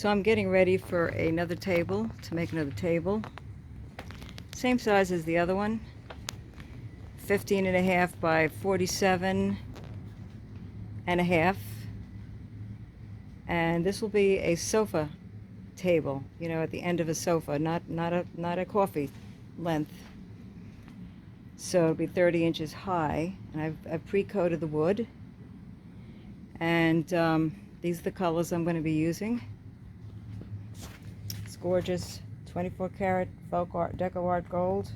So I'm getting ready for another table, to make another table. Same size as the other one. 15.5 by 47.5. And this will be a sofa table, you know, at the end of a sofa, not a coffee length. So it'll be 30 inches high, and I've pre-coated the wood. And these are the colors I'm going to be using. It's gorgeous, 24 karat Folk Art Deco Art Gold,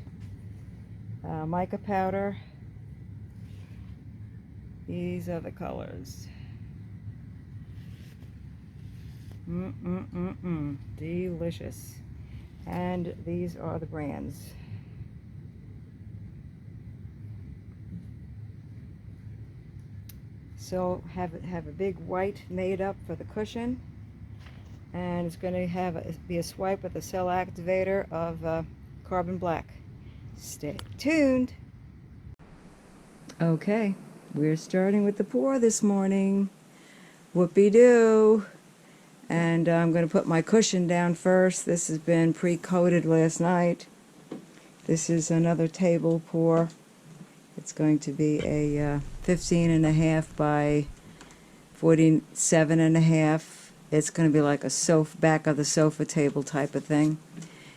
mica powder. These are the colors. Delicious. And these are the brands. So have a big white made up for the cushion, and it's going to be a swipe with a cell activator of carbon black. Stay tuned. Okay, we're starting with the pour this morning. Whoopie-doo. And I'm going to put my cushion down first. This has been pre-coated last night. This is another table pour. It's going to be a 15.5 by 47.5. It's going to be like a sofa, back of the sofa table type of thing.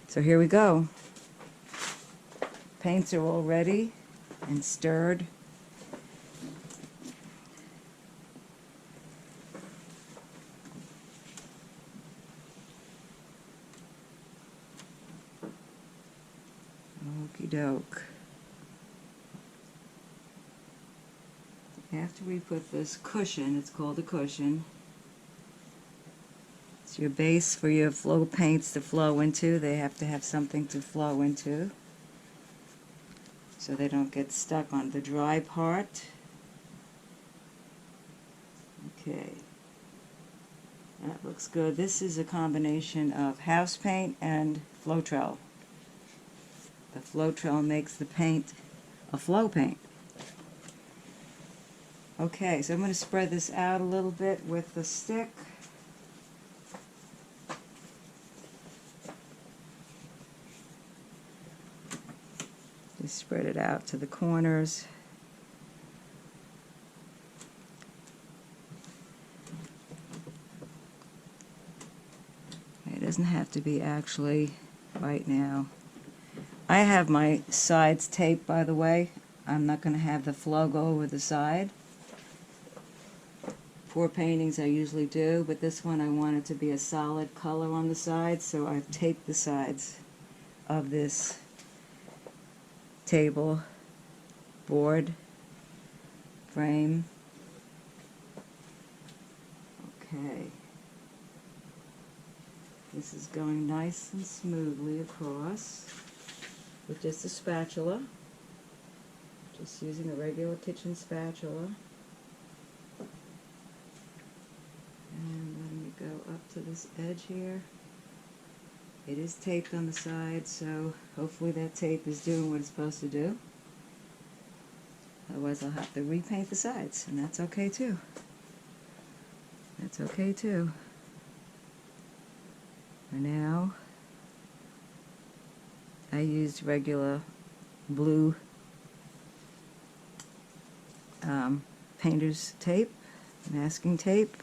So here we go. Paints are all ready and stirred. Okie doke. After we put this cushion, it's called a cushion, it's your base for your flow paints to flow into. They have to have something to flow into so they don't get stuck on the dry part. Okay, that looks good. This is a combination of house paint and Floetrol. The Floetrol makes the paint a flow paint. Okay, so I'm going to spread this out a little bit with the stick. Just spread it out to the corners. It doesn't have to be actually right now. I have my sides taped, by the way. I'm not going to have the flow go over the side. Pour paintings I usually do, but this one I want it to be a solid color on the sides, so I've taped the sides of this table, board, frame. Okay. This is going nice and smoothly across with just a spatula, just using a regular kitchen spatula. And letting it go up to this edge here. It is taped on the side, so hopefully that tape is doing what it's supposed to do. Otherwise I'll have to repaint the sides, and that's okay too. That's okay too. For now, I used regular blue painter's tape, masking tape.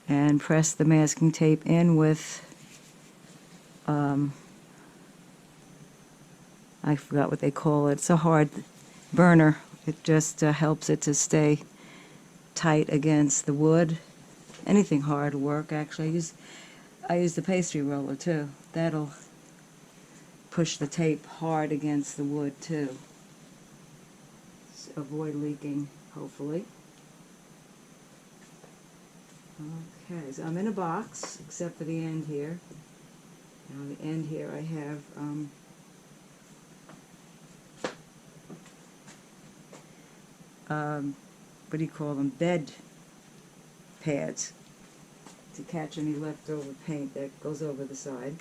And press the masking tape in with, I forgot what they call it. It's a hard burner. It just helps it to stay tight against the wood. Anything hard will work, actually. I use the pastry roller too. That'll push the tape hard against the wood too. Avoid leaking, hopefully. Okay, so I'm in a box, except for the end here. And on the end here I have what do you call them? Bed pads to catch any leftover paint that goes over the side.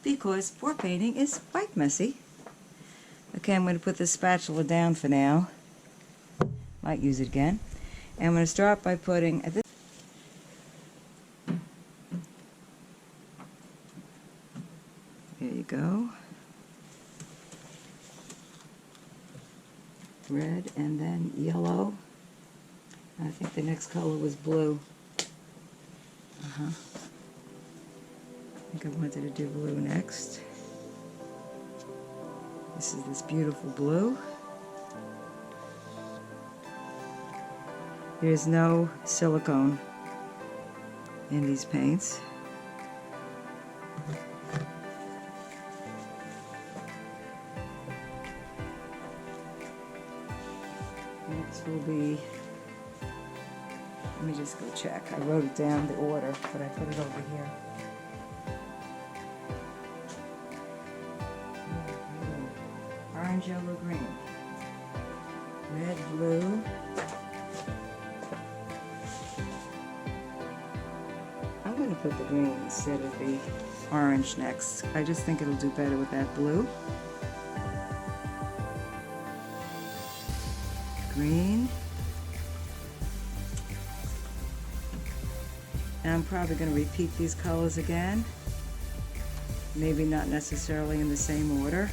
Because pour painting is quite messy. Okay, I'm going to put this spatula down for now. Might use it again. And I'm going to start by putting, there you go, red and then yellow. I think the next color was blue. I think I wanted to do blue next. This is this beautiful blue. There's no silicone in these paints. Next will be, let me just go check. I wrote it down, the order, but I put it over here. Orange, yellow, green. Red, blue. I'm going to put the green instead of the orange next. I just think it'll do better with that blue. Green. And I'm probably going to repeat these colors again. Maybe not necessarily in the same order.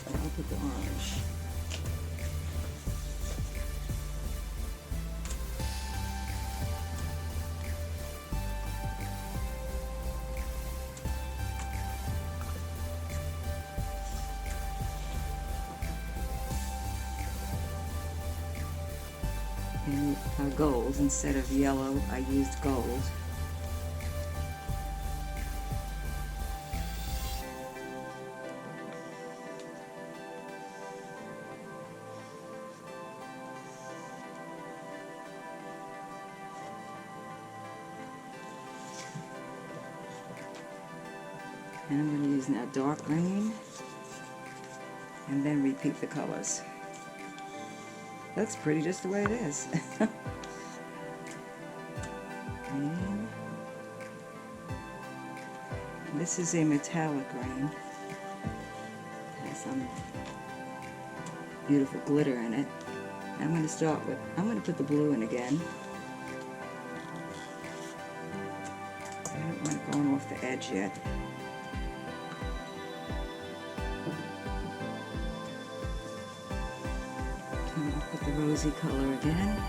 I'll put the orange. And gold instead of yellow, I used gold. And I'm going to use now dark green and then repeat the colors. That's pretty just the way it is. Green. This is a metallic green. It has some beautiful glitter in it. I'm going to start with, I'm going to put the blue in again. I don't want it going off the edge yet. And I'll put the rosy color again.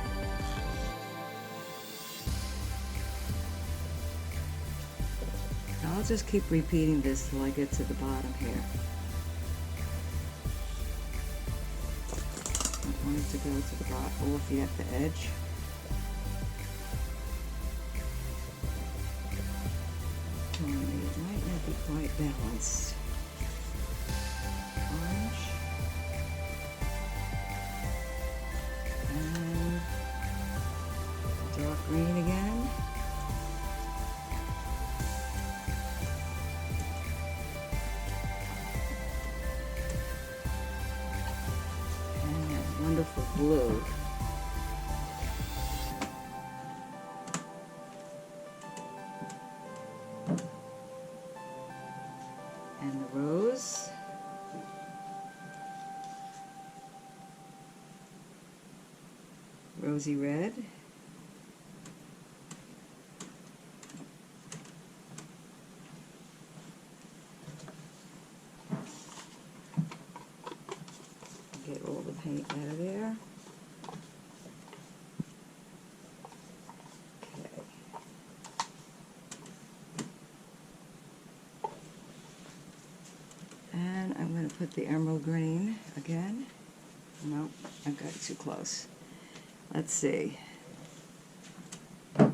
I'll just keep repeating this till I get to the bottom here. I want it to go to the bottom, off at the edge. It might not be quite balanced. Orange. And dark green again. Wonderful blue. And the rose. Rosy red. Get all the paint out of there. Okay. And I'm going to put the emerald green again. Nope, I got it too close. Let's see. I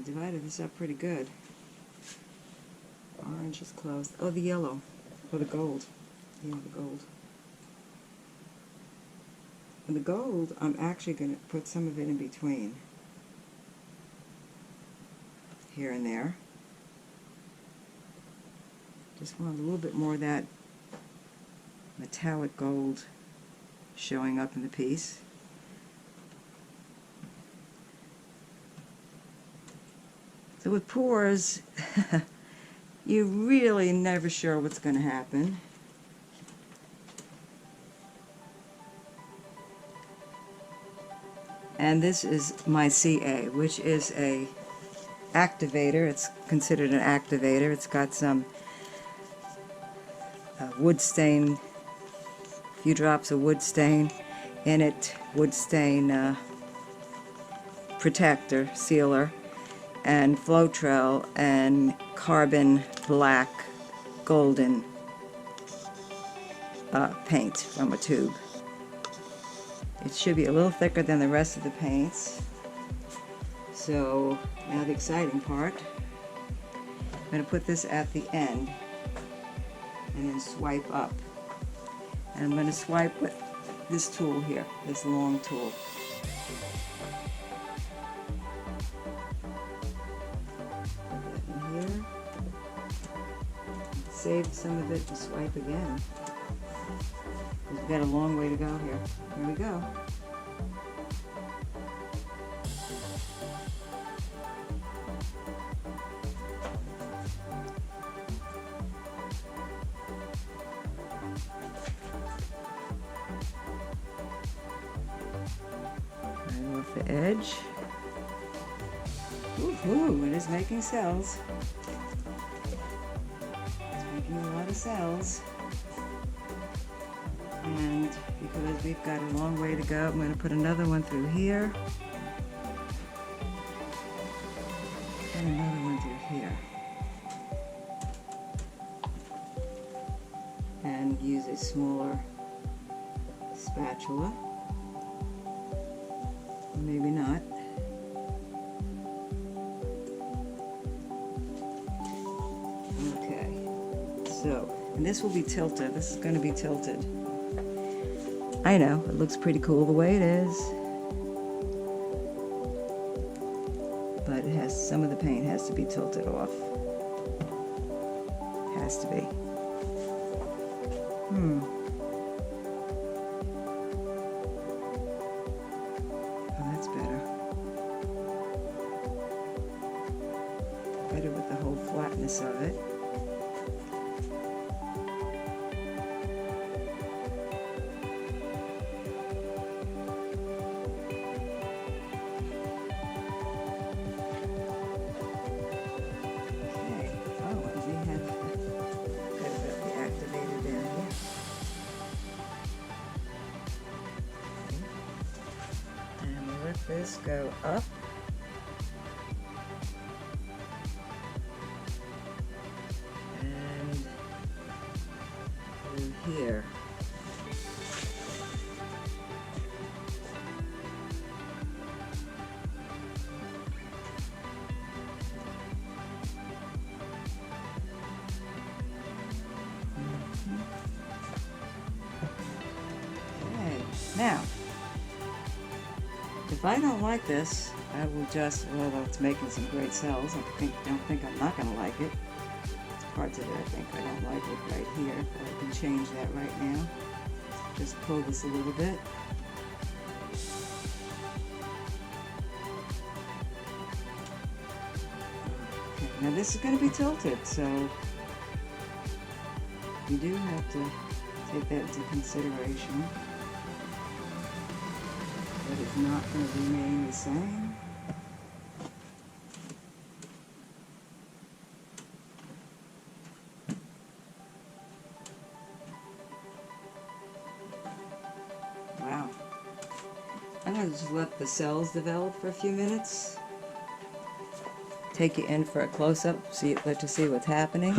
divided this up pretty good. Orange is close. Oh, the yellow. Or the gold. Yeah, the gold. And the gold, I'm actually going to put some of it in between. Here and there. Just want a little bit more of that metallic gold showing up in the piece. So with pours, you're really never sure what's going to happen. And this is my CA, which is a activator. It's considered an activator. It's got some wood stain, a few drops of wood stain in it, wood stain protector, sealer, and Floetrol and carbon black golden paint from a tube. It should be a little thicker than the rest of the paints. So now the exciting part. I'm going to put this at the end and then swipe up. And I'm going to swipe with this tool here, this long tool. Put that in here. Save some of it to swipe again. We've got a long way to go here. Here we go. Right off the edge. Ooh, it is making cells. It's making a lot of cells. And because we've got a long way to go, I'm going to put another one through here. And another one through here. And use a smaller spatula. Maybe not. Okay. So, and this will be tilted. This is going to be tilted. I know, it looks pretty cool the way it is. But it has, some of the paint has to be tilted off. Has to be. Oh, that's better. Better with the whole flatness of it. This go up and through here. Okay, now if I don't like this, I will just, although it's making some great cells, I don't think I'm not going to like it. It's parts of it I think I don't like it right here, but I can change that right now. Just pull this a little bit. Okay, now this is going to be tilted, so you do have to take that into consideration. But it's not going to remain the same. Wow. I'm going to just let the cells develop for a few minutes. Take you in for a close-up, let you see what's happening.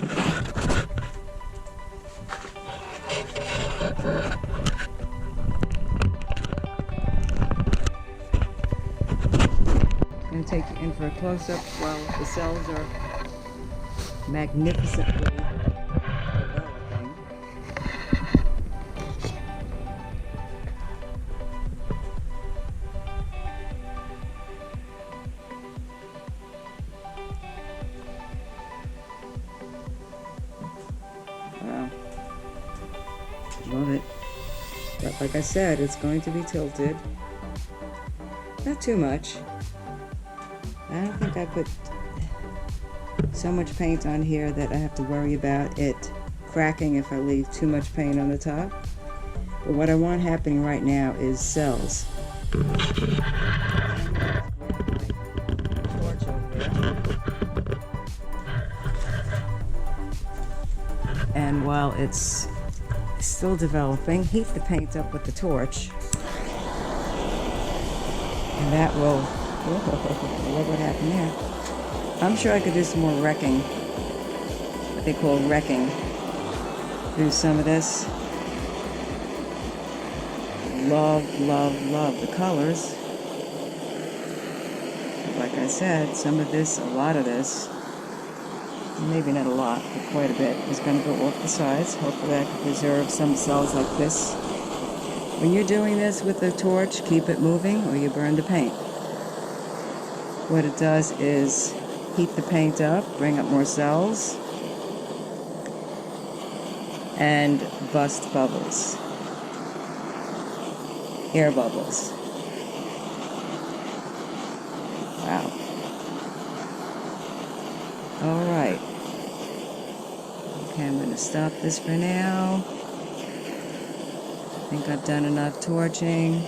I'm going to take you in for a close-up while the cells are magnificently developing. Wow. Love it. But like I said, it's going to be tilted. Not too much. I don't think I put so much paint on here that I have to worry about it cracking if I leave too much paint on the top. But what I want happening right now is cells. And while it's still developing, heat the paint up with the torch. And that will, look what happened there. I'm sure I could do some more wrecking, what they call wrecking, through some of this. Love, love, love the colors. Like I said, some of this, a lot of this, maybe not a lot, but quite a bit, is going to go off the sides. Hopefully I can preserve some cells like this. When you're doing this with the torch, keep it moving or you burn the paint. What it does is heat the paint up, bring up more cells, and bust bubbles. Air bubbles. Wow. All right. Okay, I'm going to stop this for now. I think I've done enough torching.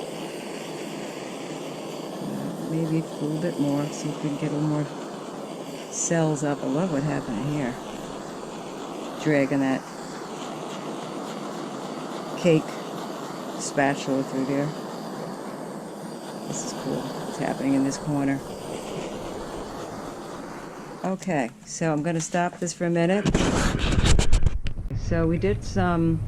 Maybe a little bit more, see if we can get a little more cells up. I love what happened here. Dragging that cake spatula through there. This is cool. What's happening in this corner? Okay, so I'm going to stop this for a minute. So we did some...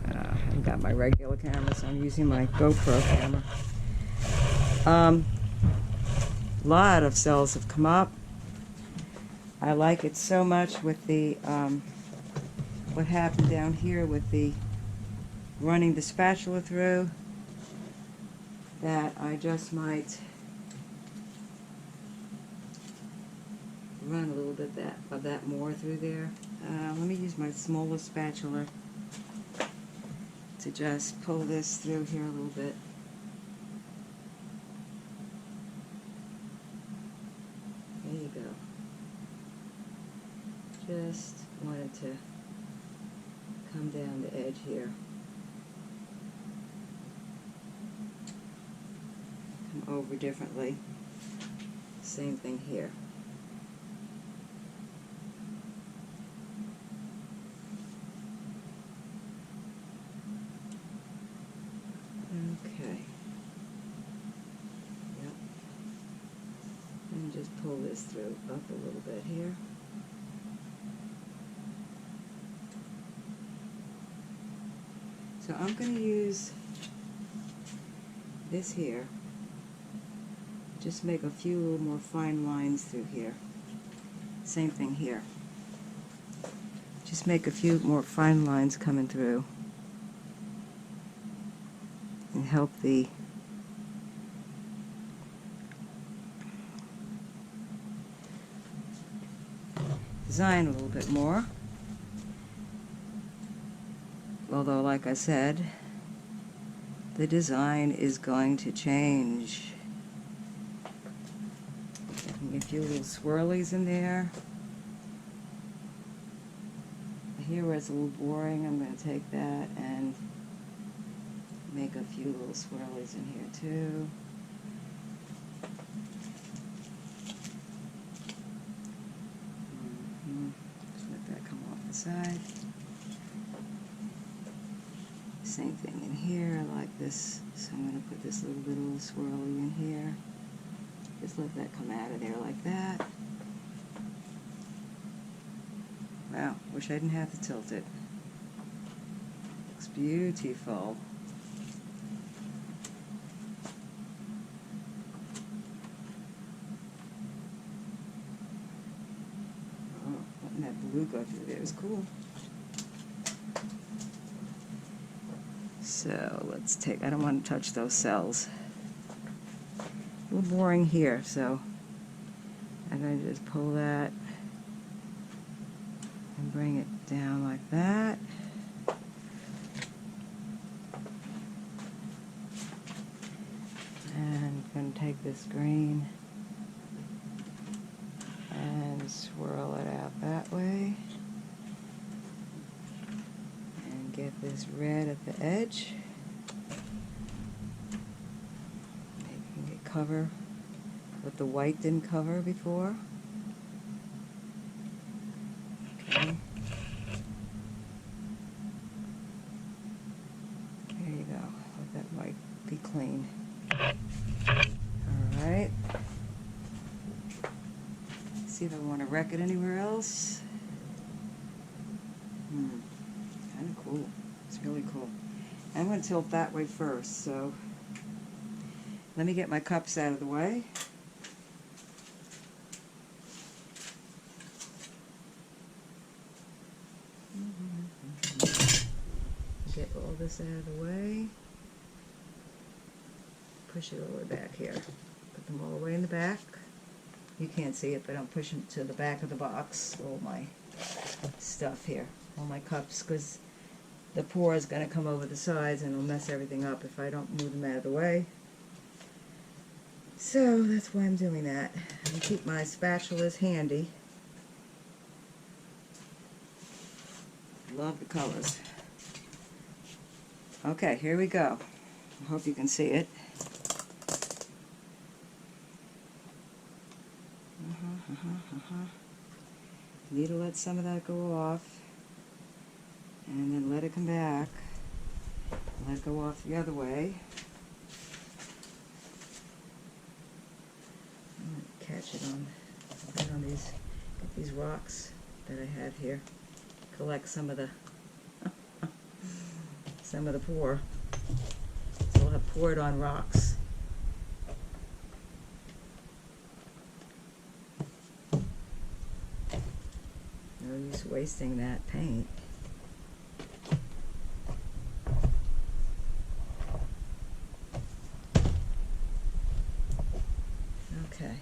I haven't got my regular camera, so I'm using my GoPro camera. Lot of cells have come up. I like it so much with the what happened down here with the running the spatula through that I just might run a little bit of that more through there. Let me use my smaller spatula to just pull this through here a little bit. There you go. Just wanted to come down the edge here. Come over differently. Same thing here. Okay. Yep. And just pull this through up a little bit here. So I'm going to use this here. Just make a few little more fine lines through here. Same thing here. Just make a few more fine lines coming through. And help the design a little bit more. Although, like I said, the design is going to change. A few little swirlies in there. Here where it's a little boring, I'm going to take that and make a few little swirlies in here too. Just let that come off the side. Same thing in here, I like this, so I'm going to put this little swirly in here. Just let that come out of there like that. Wow, wish I didn't have to tilt it. Looks beautiful. Oh, letting that blue go through there is cool. So let's take, I don't want to touch those cells. A little boring here, so I'm going to just pull that and bring it down like that. And I'm going to take this green swirl it out that way and get this red at the edge. Maybe you can get cover what the white didn't cover before. Okay. There you go. Let that white be clean. Alright. See if I want to wreck it anywhere else. Kind of cool. It's really cool. I'm going to tilt that way first, so let me get my cups out of the way. Get all this out of the way. Push it all the way back here. Put them all the way in the back. You can't see it, but I'm pushing to the back of the box, all my stuff here, all my cups, because the pour is going to come over the sides and it'll mess everything up if I don't move them out of the way. So that's why I'm doing that. And keep my spatulas handy. Love the colors. Okay, here we go. I hope you can see it. Need to let some of that go off, and then let it come back. Let it go off the other way. I'm going to catch it on these rocks that I have here. Collect some of the pour. So I'll have poured on rocks. No use wasting that paint. Okay.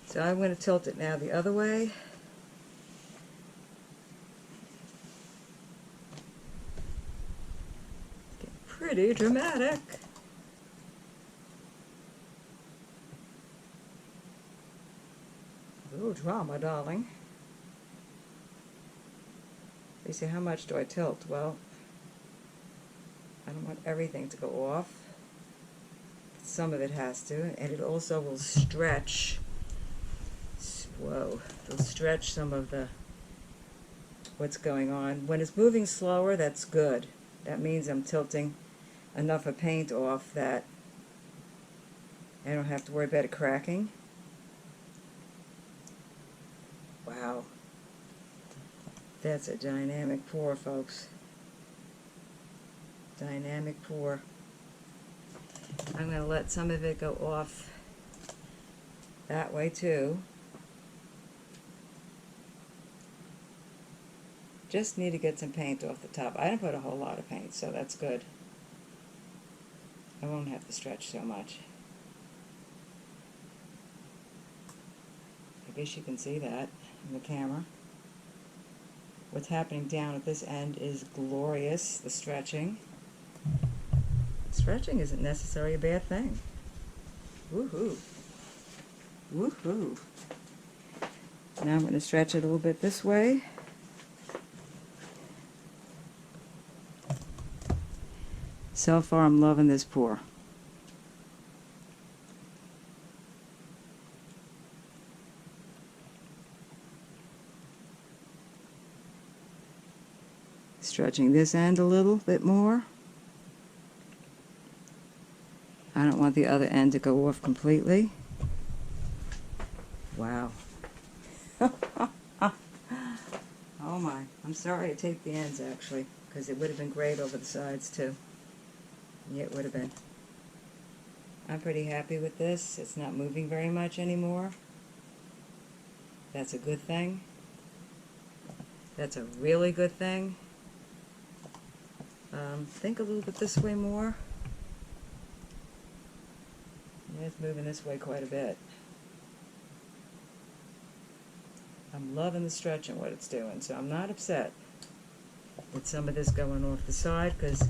So I'm going to tilt it now the other way. Get pretty dramatic. Oh, drama, darling. They say, how much do I tilt? Well, I don't want everything to go off. Some of it has to, and it also will stretch. Whoa, it'll stretch some of what's going on. When it's moving slower, that's good. That means I'm tilting enough of paint off that I don't have to worry about it cracking. Wow. That's a dynamic pour, folks. Dynamic pour. I'm going to let some of it go off that way too. Just need to get some paint off the top. I didn't put a whole lot of paint, so that's good. I won't have to stretch so much. I guess you can see that in the camera. What's happening down at this end is glorious, the stretching. Stretching isn't necessarily a bad thing. Woohoo. Woohoo. Now I'm going to stretch it a little bit this way. So far I'm loving this pour. Stretching this end a little bit more. I don't want the other end to go off completely. Wow. Oh my. I'm sorry I take the ends actually, because it would have been great over the sides too. Yeah, it would have been. I'm pretty happy with this. It's not moving very much anymore. That's a good thing. That's a really good thing. Think a little bit this way more. Yeah, it's moving this way quite a bit. I'm loving the stretch and what it's doing, so I'm not upset with some of this going off the side, because it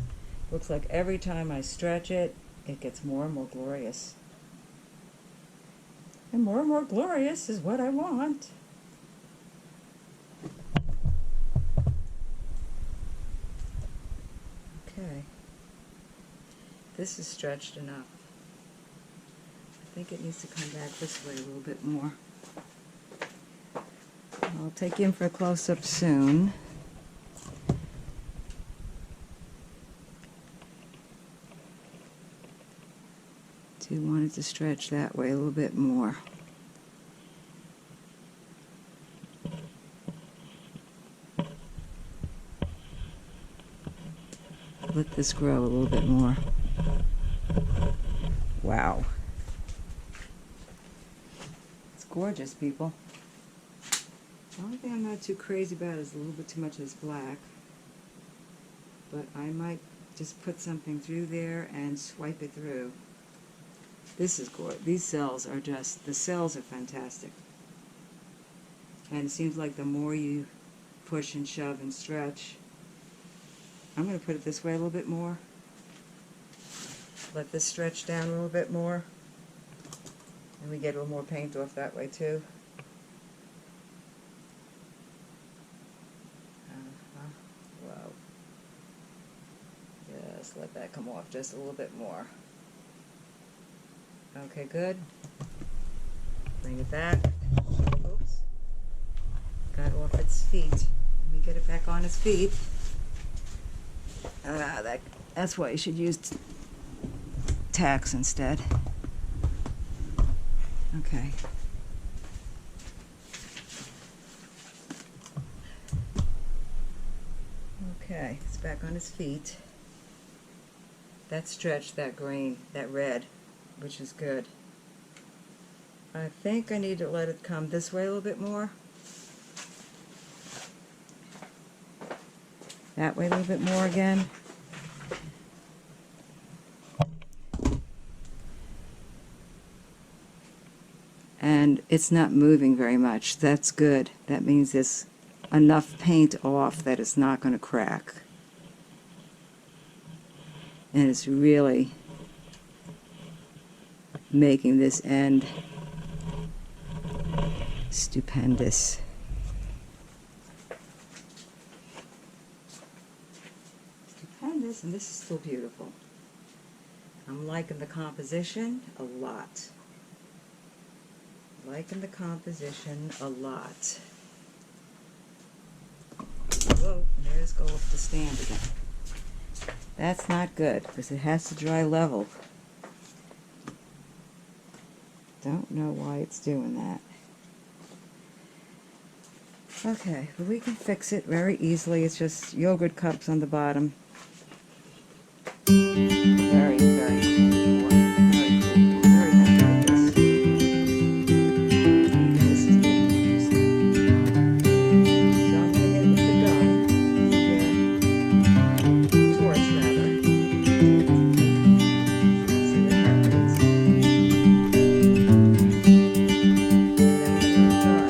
looks like every time I stretch it, it gets more and more glorious. And more glorious is what I want. Okay. This is stretched enough. I think it needs to come back this way a little bit more. I'll take you in for a close-up soon. Do want it to stretch that way a little bit more. Let this grow a little bit more. Wow. It's gorgeous, people. The only thing I'm not too crazy about is a little bit too much of this black. But I might just put something through there and swipe it through. This is gorgeous. These cells are just, the cells are fantastic. And it seems like the more you push and shove and stretch, I'm going to put it this way a little bit more. Let this stretch down a little bit more. And we get a little more paint off that way too. Wow. Yes, let that come off just a little bit more. Okay, good. Bring it back. Oops. Got off its feet. Let me get it back on its feet. That's why you should use tacks instead. Okay. Okay, it's back on its feet. That stretched, that green, that red, which is good. I think I need to let it come this way a little bit more. That way a little bit more again. And it's not moving very much. That's good. That means there's enough paint off that it's not going to crack. And it's really making this end stupendous. Stupendous, and this is still beautiful. I'm liking the composition a lot. Liking the composition a lot. Whoa, there's go off the stand again. That's not good, because it has to dry level. Don't know why it's doing that. Okay, but we can fix it very easily. It's just yogurt cups on the bottom. Very, very cool. Very cool. Very happy with this. This is getting interesting. So I'm going to hit it with the gun. Yeah. Torch, rather. See what happens. And then we're going to dry.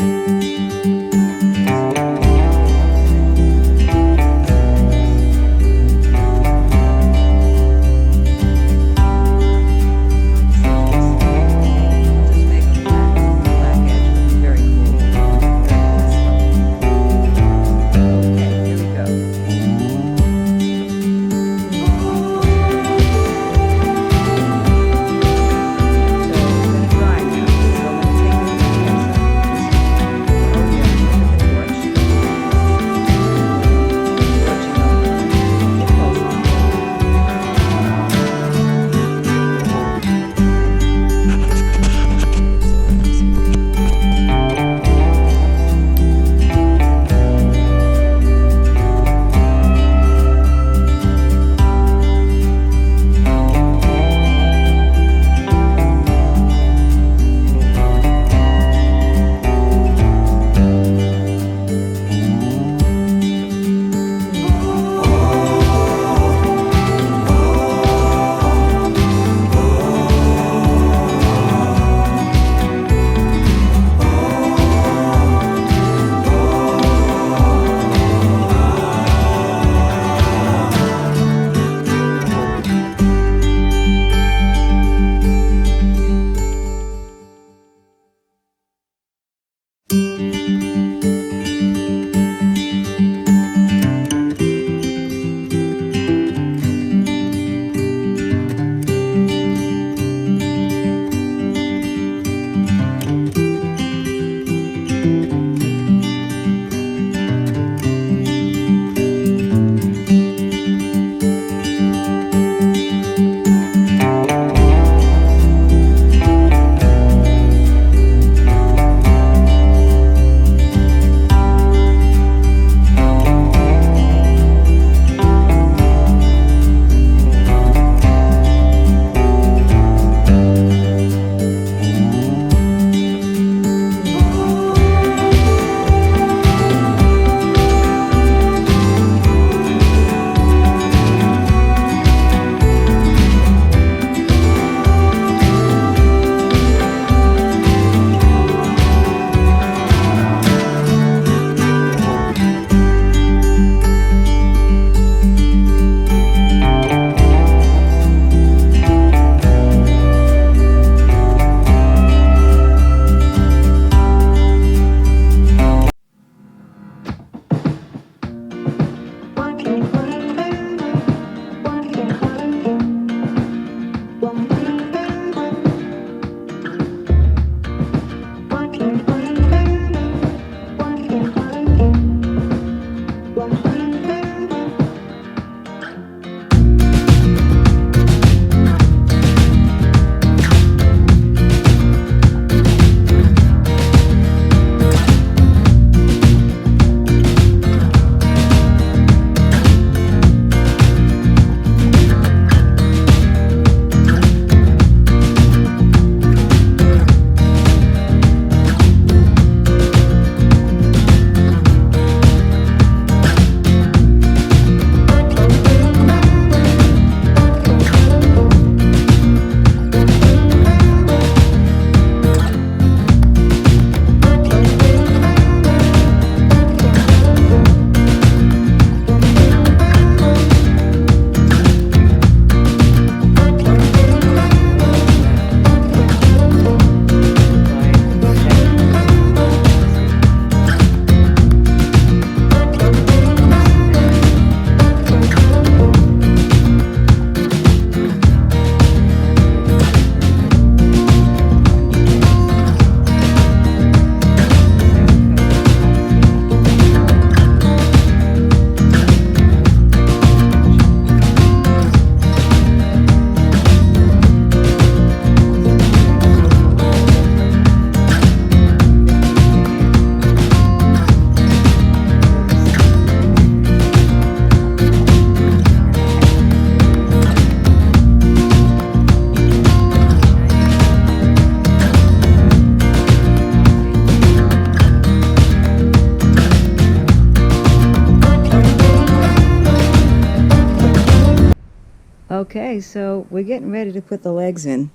Okay, so we're getting ready to put the legs in.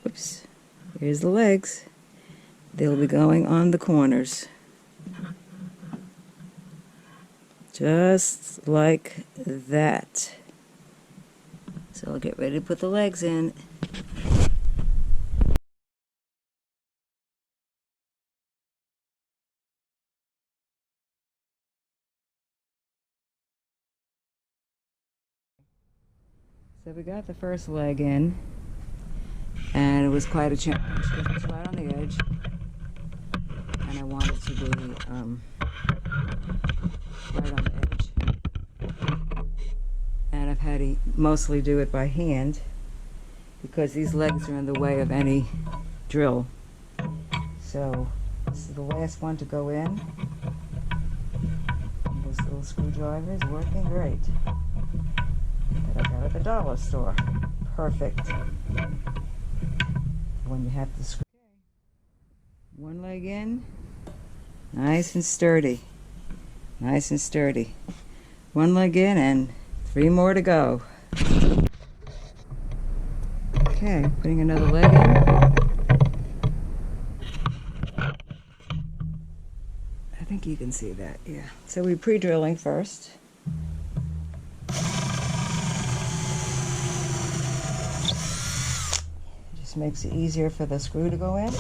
Oops. Here's the legs. They'll be going on the corners. Just like that. So I'll get ready to put the legs in. So we got the first leg in, and it was quite a challenge. It was right on the edge, and I wanted it to be right on the edge. And I've had to mostly do it by hand because these legs are in the way of any drill. So this is the last one to go in. And this little screwdriver is working great. That I got at the dollar store. Perfect. When you have to screw. One leg in. Nice and sturdy. Nice and sturdy. One leg in and 3 more to go. Okay, putting another leg in. I think you can see that, yeah. So we're pre-drilling first. Just makes it easier for the screw to go in.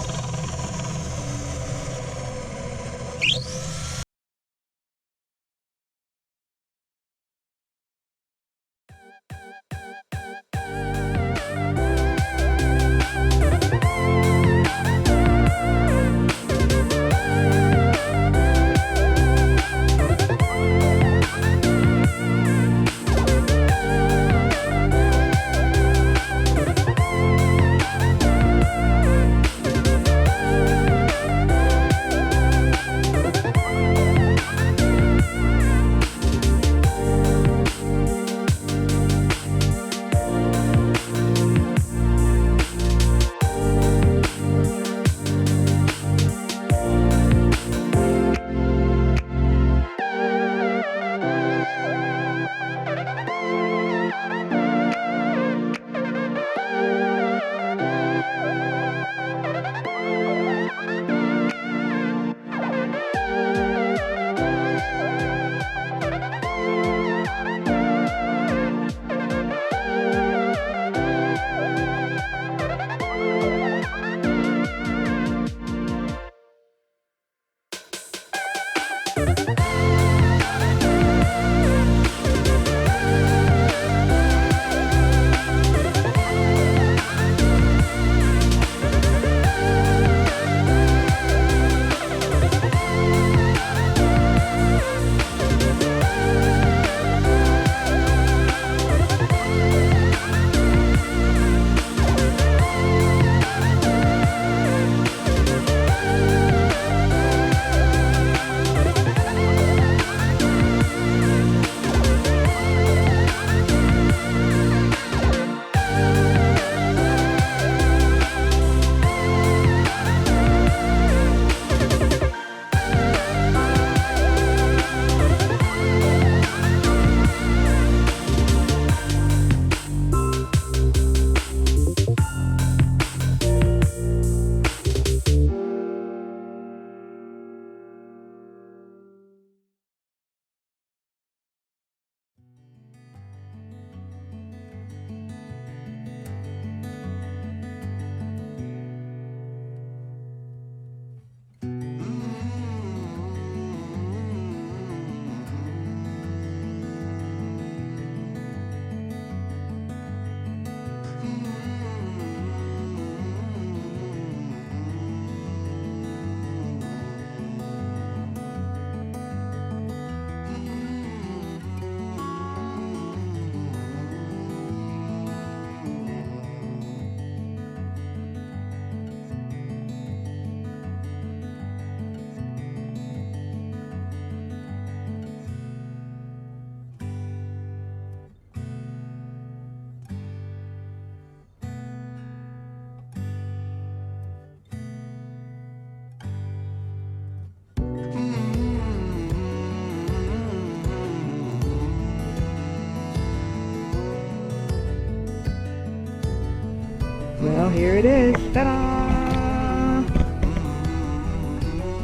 Well, here it is. Ta-da!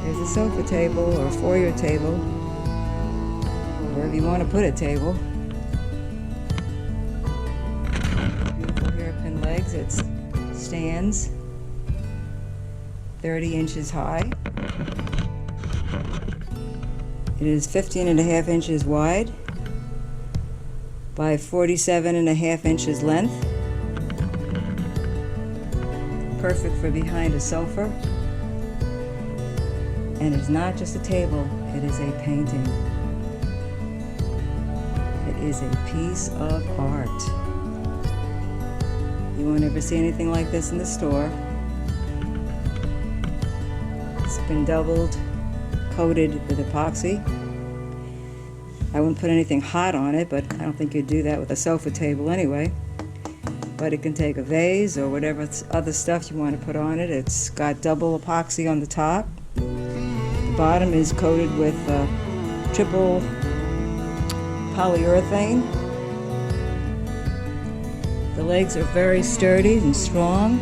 There's a sofa table or a foyer table, wherever you want to put a table. Beautiful hairpin legs. It stands 30 inches high. It is 15.5 inches wide by 47.5 inches length. Perfect for behind a sofa. And it's not just a table, it is a painting. It is a piece of art. You won't ever see anything like this in the store. It's been doubled, coated with epoxy. I wouldn't put anything hot on it, but I don't think you'd do that with a sofa table anyway. But it can take a vase or whatever other stuff you want to put on it. It's got double epoxy on the top. The bottom is coated with triple polyurethane. The legs are very sturdy and strong.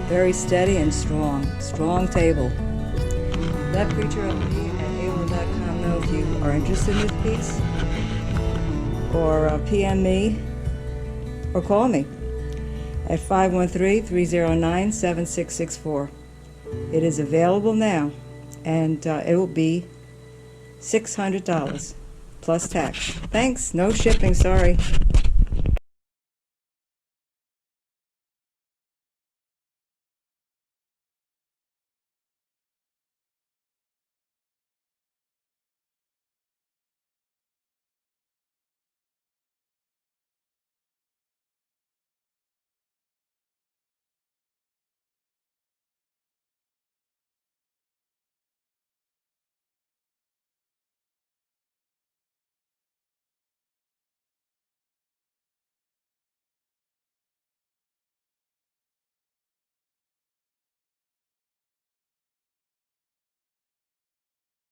Very steady and strong. Strong table. Let Preacher at AOL.com know if you are interested in this piece, or PM me, or call me at 513-309-7664. It is available now, and it will be $600 plus tax. Thanks. No shipping, sorry.